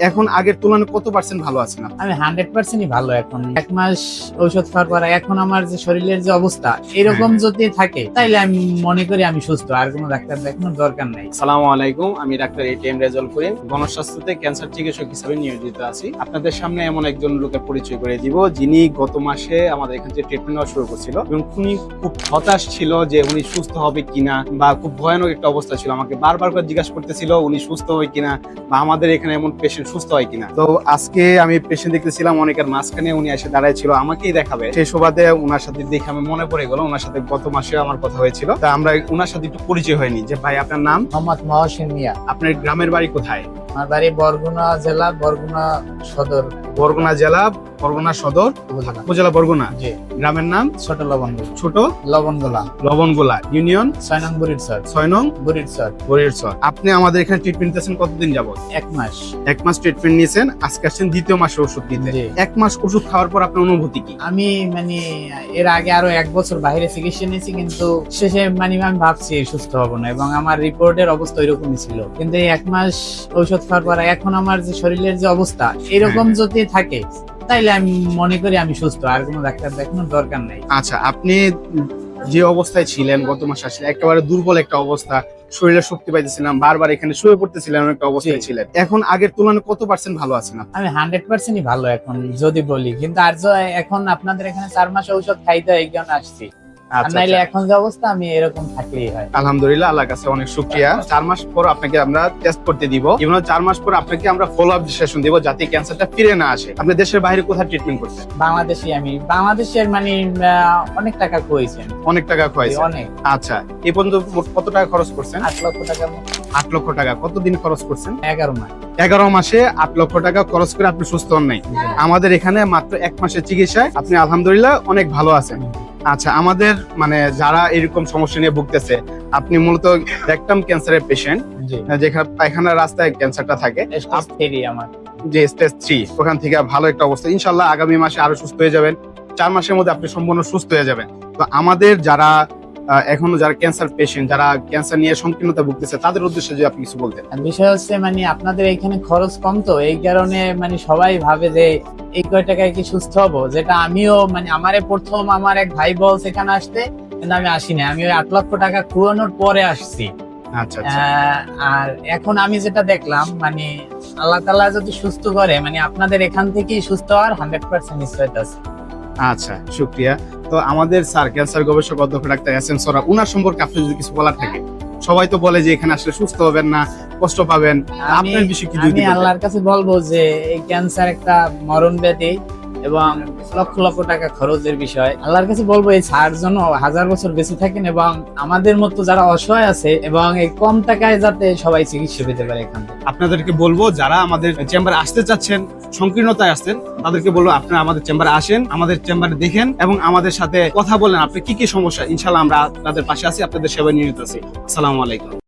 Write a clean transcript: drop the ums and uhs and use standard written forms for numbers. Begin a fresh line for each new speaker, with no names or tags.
এখন আগের তুলনায় কত পার্সেন্ট ভালো আছেন আপনি?
আমি 100%ই ভালো এখন। 1 মাস ঔষধ খাওয়ার পর এখন আমার যে শরীরের যে অবস্থা এরকম যদি থাকে তাইলে আমি মনে করি আমি সুস্থ, আর কোনো ডাক্তার দেখানোর দরকার নাই।
আসসালামু আলাইকুম, আমি doctor ATM Rezaul Karim, গণস্বাস্থ্যতে cancer চিকিৎসক হিসেবে নিয়োজিত আছি। আপনাদের সামনে এমন একজন লোকের পরিচয় করে দিব যিনি গত মাসে আমাদের এখান থেকে ট্রিটমেন্ট নেওয়া শুরু করছিল এবং উনি খুব হতাশ ছিল যে উনি সুস্থ হবে কিনা, বা খুব ভয়ানক একটা অবস্থা ছিল। আমাকে বারবার করে জিজ্ঞাসা করতেছিল উনি সুস্থ হয় কিনা, বা আমাদের এখানে এমন পেশেন্ট সুস্থ হয় কিনা। তো আজকে আমি পেশেন্ট দেখতেছিলাম, অনেকের মাঝখানে উনি এসে দাঁড়ায় ছিল, আমাকেই দেখাবে। সেই সুবাদে ওনার সাথে দেখে আমি মনে পড়ে গেল ওনার সাথে গত মাসে আমার কথা হয়েছিল। তা আমরা ওনার সাথে একটু পরিচয় হয়নি। যে ভাই, আপনার নাম?
মোহাম্মদ মহসিন মিয়া।
আপনার গ্রামের বাড়ি কোথায়?
আমার বাড়ি বরগুনা জেলা, বরগুনা সদর।
বরগুনা জেলা, বরগুনা সদর উপজেলা, বরগুনা।
জি।
গ্রামের নাম?
ছোট লবণগোলা।
ছোট
লবণগোলা।
লবণগোলা ইউনিয়ন,
6 নং বুড়িরচর।
6 নং
বুড়িরচর।
বরিরচর। আপনি আমাদের এখানে ট্রিটমেন্ট নিতেছেন কতদিন যাবত?
1 মাস।
1 মাস ট্রিটমেন্ট নিয়েছেন, আজকে আসছেন দ্বিতীয় মাসে ওষুধ নিতে।
জি।
1 মাস ওষুধ খাওয়ার পর আপনার অনুভূতি কি?
আমি এর আগে আরো 1 বছর বাইরে চিকিৎসা নিয়েছি, কিন্তু শেষে আমি ভাবছি সুস্থ হব না, এবং আমার রিপোর্টের অবস্থা ওইরকমই ছিল। কিন্তু এই 1 মাস ঔষধ খাওয়ার পর এখন আমার যে শরীরের যে অবস্থা এরকম যদি থাকে তাইলে আমি মনে করি আমি সুস্থ, আর কোনো ডাক্তার দেখানোর দরকার নাই।
আচ্ছা, আপনি যে অবস্থায় ছিলেন গত মাসে আসলে একেবারে দুর্বল একটা অবস্থা, শরীরে শক্তি পাইতেছিলাম, বারবার এখানে শুয়ে পড়তেছিলেন, একটা অবস্থায় ছিলেন। এখন আগের তুলনায় কত পার্সেন্ট ভালো আছেন আপনি?
আমি 100%ই ভালো এখন যদি বলি, কিন্তু আর এখন আপনাদের এখানে 4 মাস ঔষধ খাইতে হয়, এই কারণে আসছি।
আচ্ছা,
নাইলে এখন যে অবস্থা আমি এরকম থাকলেই হয়।
আলহামদুলিল্লাহ, আল্লাহর কাছে অনেক শুকরিয়া। 4 মাস পর আপনাকে আমরা টেস্ট করতে দিব, এবং 4 মাস পর আপনাকে আমরা ফলো আপ সেশন দিব যাতে ক্যান্সারটা ফিরে না আসে। আপনি দেশের বাইরে কোথায় ট্রিটমেন্ট করছেন?
আমি বাংলাদেশের অনেক টাকা খুঁজেছেন।
অনেক টাকা খরচ?
অনেক।
আচ্ছা, এই পর্যন্ত মোট কত টাকা খরচ করছেন?
8 লক্ষ টাকা।
8 লক্ষ টাকা। কতদিন খরচ করছেন?
11 মাস।
11 মাসে 8 লক্ষ টাকা খরচ করে আপনি সুস্থ হন নাই। আমাদের এখানে মাত্র 1 মাসের চিকিৎসায় আপনি আলহামদুলিল্লাহ অনেক ভালো আছেন। আচ্ছা, আমাদের মানে যারা এরকম সমস্যা নিয়ে ভুগতেছে, আপনি মূলত রেকটাম ক্যান্সারের পেশেন্ট, যেখানে পায়খানার রাস্তায় ক্যান্সারটা থাকে,
আমার
যে স্টেজ 3, ওখান থেকে ভালো একটা অবস্থা। ইনশাআল্লাহ আগামী মাসে আরো সুস্থ হয়ে যাবেন। 4 মাসের মধ্যে আপনি সম্পূর্ণ সুস্থ হয়ে যাবেন। তো আমাদের যারা এখনো যারা ক্যান্সার পেশেন্ট, যারা ক্যান্সার নিয়ে সংকীর্ণতা ভুগতেছে, তাদের উদ্দেশ্যে যদি আপনি কিছু বলতেন।
বিষয় হচ্ছে আপনাদের এখানে খরচ কম, তো এই কারণে সবাই ভাবে যে এই কয় টাকায় কি সুস্থ হবো, যেটা আমিও আমারে প্রথম আমার এক ভাই বলছে এখানে আসতে, কিন্তু আমি আসিনি। আমি ওই 8 লক্ষ টাকা খুয়ানোর পরে আসছি।
আচ্ছা,
আর এখন আমি যেটা দেখলাম আল্লাহ তাআলা যদি সুস্থ করে আপনাদের এখান থেকেই সুস্থ হওয়ার 100% নিশ্চয়তা আছে।
আচ্ছা, শুকরিয়া। তো আমাদের স্যার ক্যান্সার গবেষক অধ্যক্ষ ডাক্তার এস এম সোহরাব, উনার সম্পর্কে আপনি যদি কিছু বলার থাকে। সবাই তো বলে যে এখানে আসলে সুস্থ হবেন না, কষ্ট পাবেন, আপনার বিষয়ে কি?
আমি আল্লাহর কাছে বলবো যে এই ক্যান্সার একটা মরণ ব্যাধি এবং লক্ষ লক্ষ টাকা খরচের বিষয়। আল্লাহর কাছে বলবো এই ছাড় জন্য 1000 বছর বেঁচে থাকেন, এবং আমাদের মতো যারা অসহায় আছে এবং এই কম টাকায় যাতে সবাই চিকিৎসা পেতে পারে এখান থেকে।
আপনাদেরকে বলবো যারা আমাদের চেম্বারে আসতে চাচ্ছেন, সংকীর্ণতায় আসছেন, তাদেরকে বলবো আপনারা আমাদের চেম্বারে আসেন, আমাদের চেম্বারে দেখেন এবং আমাদের সাথে কথা বলেন। আপনি কি কি সমস্যা, ইনশাআল্লাহ আমরা আপনাদের পাশে আছি, আপনাদের সেবায় নিয়োজিত আছি। আসসালামু আলাইকুম।